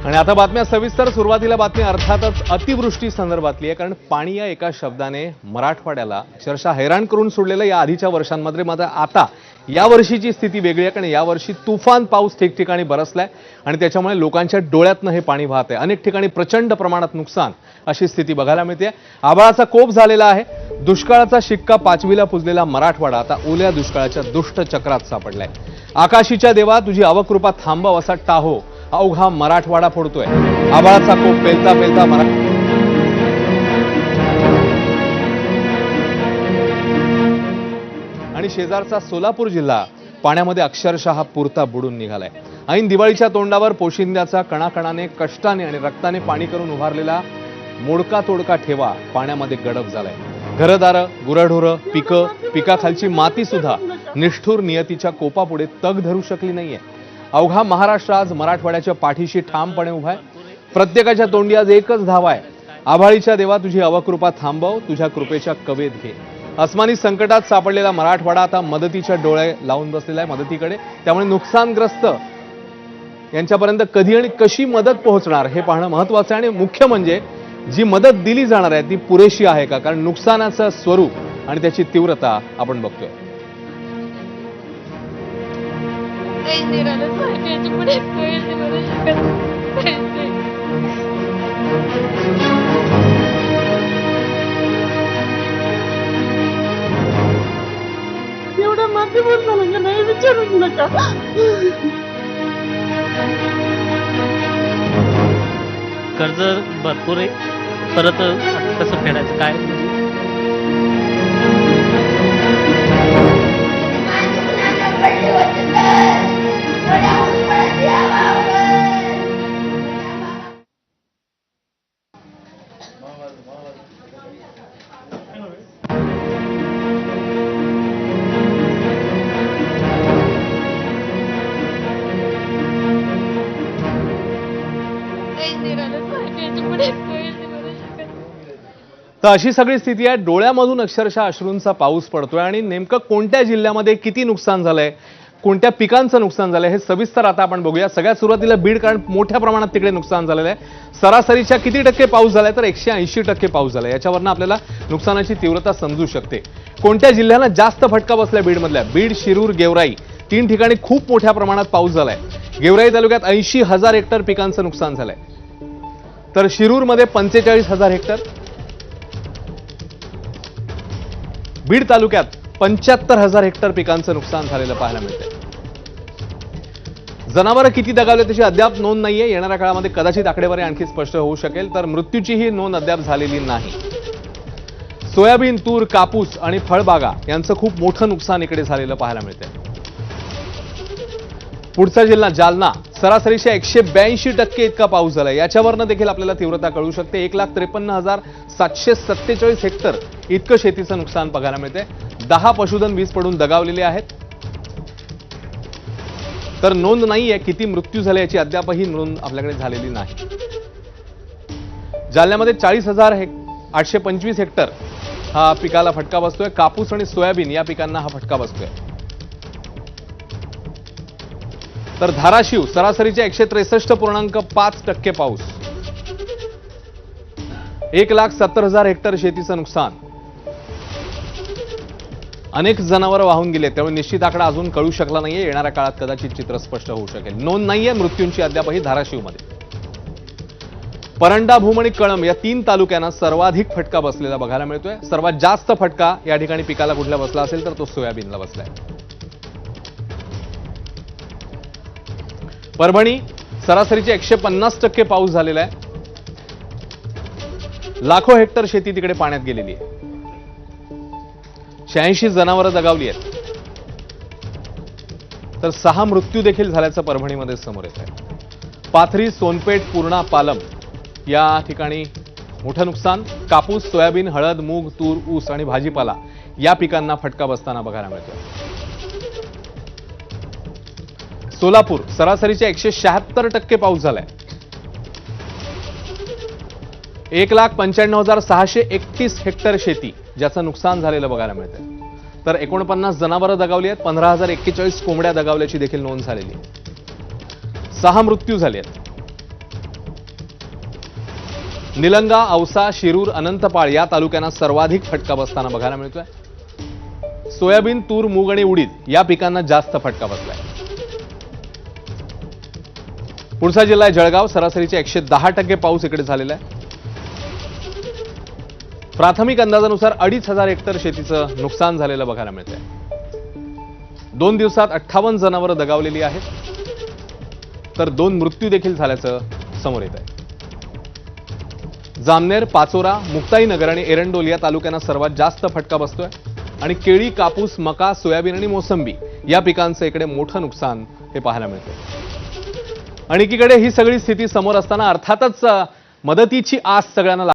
आणि आता बातम्या सविस्तर. सुरुवातीला बातमी अर्थातच अतिवृष्टी संदर्भातली आहे, कारण पाणी या एका शब्दाने मराठवाड्याला अक्षरशः हैराण करून सोडलेलं या आधीच्या वर्षांमध्ये. मात्र आता या वर्षीची स्थिती वेगळी आहे, कारण यावर्षी तुफान पाऊस ठिकठिकाणी बरसलाय आणि त्याच्यामुळे लोकांच्या डोळ्यातनं हे पाणी वाहत आहे. अनेक ठिकाणी प्रचंड प्रमाणात नुकसान अशी स्थिती बघायला मिळते. आभाळाचा कोप झालेला आहे. दुष्काळाचा शिक्का 5वीला पुजलेला मराठवाडा आता ओल्या दुष्काळाच्या दुष्ट चक्रात सापडलाय. आकाशीच्या देवा तुझी अवकृपा थांबव असा टाहो अवघा मराठवाडा फोडतोय. आभाळाचा कोप पेलता पेलता आणि शेजारचा सोलापूर जिल्हा पाण्यामध्ये अक्षरशः पुरता बुडून निघालाय. ऐन दिवाळीच्या तोंडावर पोशिंद्याचा कणाकणाने कष्टाने आणि रक्ताने पाणी करून उभारलेला मोडका तोडका ठेवा पाण्यामध्ये गडप झालाय. घरदारं, गुरढोरं, पिकाखालची माती सुद्धा निष्ठुर नियतीच्या कोपापुढे तग धरू शकली नाहीये. अवघा महाराष्ट्र आज मराठवाड्याच्या पाठीशी ठामपणे उभा आहे. प्रत्येकाच्या तोंडी आज एकच धावा आहे. आभाळीच्या देवा तुझी अवकृपा थांबव, तुझ्या कृपेच्या कवेत घे. अस्मानी संकटात सापडलेला मराठवाडा आता मदतीच्या डोळे लावून बसलेला आहे मदतीकडे. त्यामुळे नुकसानग्रस्त यांच्यापर्यंत कधी आणि कशी मदत पोहोचणार हे पाहणं महत्वाचं आहे. आणि मुख्य म्हणजे जी मदत दिली जाणार आहे ती पुरेशी आहे का, कारण नुकसानाचं स्वरूप आणि त्याची तीव्रता आपण बघतोय. एवढं माती बोलणार नाही विचारूच नका. कर्ज भरपूर आहे, परत कसं फेडायचं काय? तर अशी सगळी स्थिती आहे. डोळ्यामधून अक्षरशः अश्रूंचा पाऊस पडतोय. आणि नेमकं कोणत्या जिल्ह्यामध्ये किती नुकसान झालंय, कोणत्या पिकांचं नुकसान झालंय हे सविस्तर आता आपण बघूया. सगळ्यात सुरुवातीला बीड, कारण मोठ्या प्रमाणात तिकडे नुकसान झालेलं आहे. सरासरीच्या किती टक्के पाऊस झालाय, तर 180% पाऊस झालाय. याच्यावरनं आपल्याला नुकसानाची तीव्रता समजू शकते. कोणत्या जिल्ह्याला जास्त फटका बसलाय बीडमधल्या? बीड, शिरूर, गेवराई 3 ठिकाणी खूप मोठ्या प्रमाणात पाऊस झालाय. गेवराई तालुक्यात 80,000 हेक्टर पिकांचं नुकसान झालंय. तर शिरूरमध्ये 45,000 हेक्टर, बीड तालुक्यात 75,000 हेक्टर पिकांचं नुकसान झालेलं पाहायला मिळतंय. जनावरं किती दगावले त्याची अद्याप नोंद नाहीये. येणाऱ्या काळामध्ये कदाचित आकडेवारी आणखी स्पष्ट होऊ शकेल. तर मृत्यूचीही नोंद अद्याप झालेली नाही. सोयाबीन, तूर, कापूस आणि फळबागा यांचं खूप मोठं नुकसान इकडे झालेलं पाहायला मिळतंय. पुढचा जिल्हा जालना, सरासरीच्या 182% इतका पाऊस झाला. याच्यावरनं देखील आपल्याला तीव्रता कळू शकते. 1,53,747 हेक्टर इतकं शेतीचं नुकसान बघायला मिळते. 10 पशुधन वीज पडून दगावलेले आहेत. तर नोंद नाहीये किती मृत्यू झाले याची अद्यापही नोंद आपल्याकडे झालेली नाही. जालन्यामध्ये 40,825 हेक्टर हा पिकाला फटका बसतोय. कापूस आणि सोयाबीन या पिकांना हा फटका बसतोय. तर धाराशिव सरासरीच्या 163.5% पाऊस, 1,70,000 हेक्टर शेतीचं नुकसान. अनेक जनावरं वाहून गेले, त्यामुळे निश्चित आकडा अजून कळू शकला नाहीये. येणाऱ्या काळात कदाचित चित्र स्पष्ट होऊ शकेल. नोंद नाहीये मृत्यूंची अद्यापही धाराशिवमध्ये. परंडा, भूम आणि कळंब या 3 तालुक्यांना सर्वाधिक फटका बसलेला बघायला मिळतोय. सर्वात जास्त फटका या ठिकाणी पिकाला कुठला बसला असेल तर तो सोयाबीनला बसलाय. परभणी सरासरीचे 150% पाऊस झालेला आहे. लाखो हेक्टर शेती तिकडे पाण्यात गेलेली आहे. 86 जनावरं दगावली आहेत. तर 6 मृत्यू देखील झाल्याचं परभणीमध्ये समोर येत आहे. पाथरी, सोनपेठ, पूर्णा, पालम या ठिकाणी मोठं नुकसान. कापूस, सोयाबीन, हळद, मूग, तूर, ऊस आणि भाजीपाला या पिकांना फटका बसताना बघायला मिळतोय. सोलापूर सरासरीच्या 176% पाऊस झालाय. 1,95,631 हेक्टर शेती ज्याचं नुकसान झालेलं बघायला मिळतंय. तर 49 जनावरं दगावली आहेत. 15,041 कोंबड्या दगावल्याची देखील नोंद झालेली आहे. 6 मृत्यू झाले आहेत. निलंगा, औसा, शिरूर, अनंतपाळ या तालुक्यांना सर्वाधिक फटका बसताना बघायला मिळतोय. सोयाबीन, तूर, मूग आणि उडीद या पिकांना जास्त फटका बसलाय. पुढचा जिल्हा आहे जळगाव. सरासरीचे 110% पाऊस इकडे झालेला आहे. प्राथमिक अंदाजानुसार 2,500 हेक्टर शेतीचं नुकसान झालेलं बघायला मिळतंय. 2 दिवसात 58 जनावरं दगावलेली आहेत, तर 2 मृत्यू देखील झाल्याचं समोर येत आहे. जामनेर, पाचोरा, मुक्ताईनगर आणि एरंडोल या तालुक्यांना सर्वात जास्त फटका बसतोय आणि केळी, कापूस, मका, सोयाबीन आणि मोसंबी या पिकांचं इकडे मोठं नुकसान हे पाहायला मिळतंय. आणि एकीकडे ही सगळी स्थिती समोर असताना अर्थातच मदतीची आस सगळ्यांना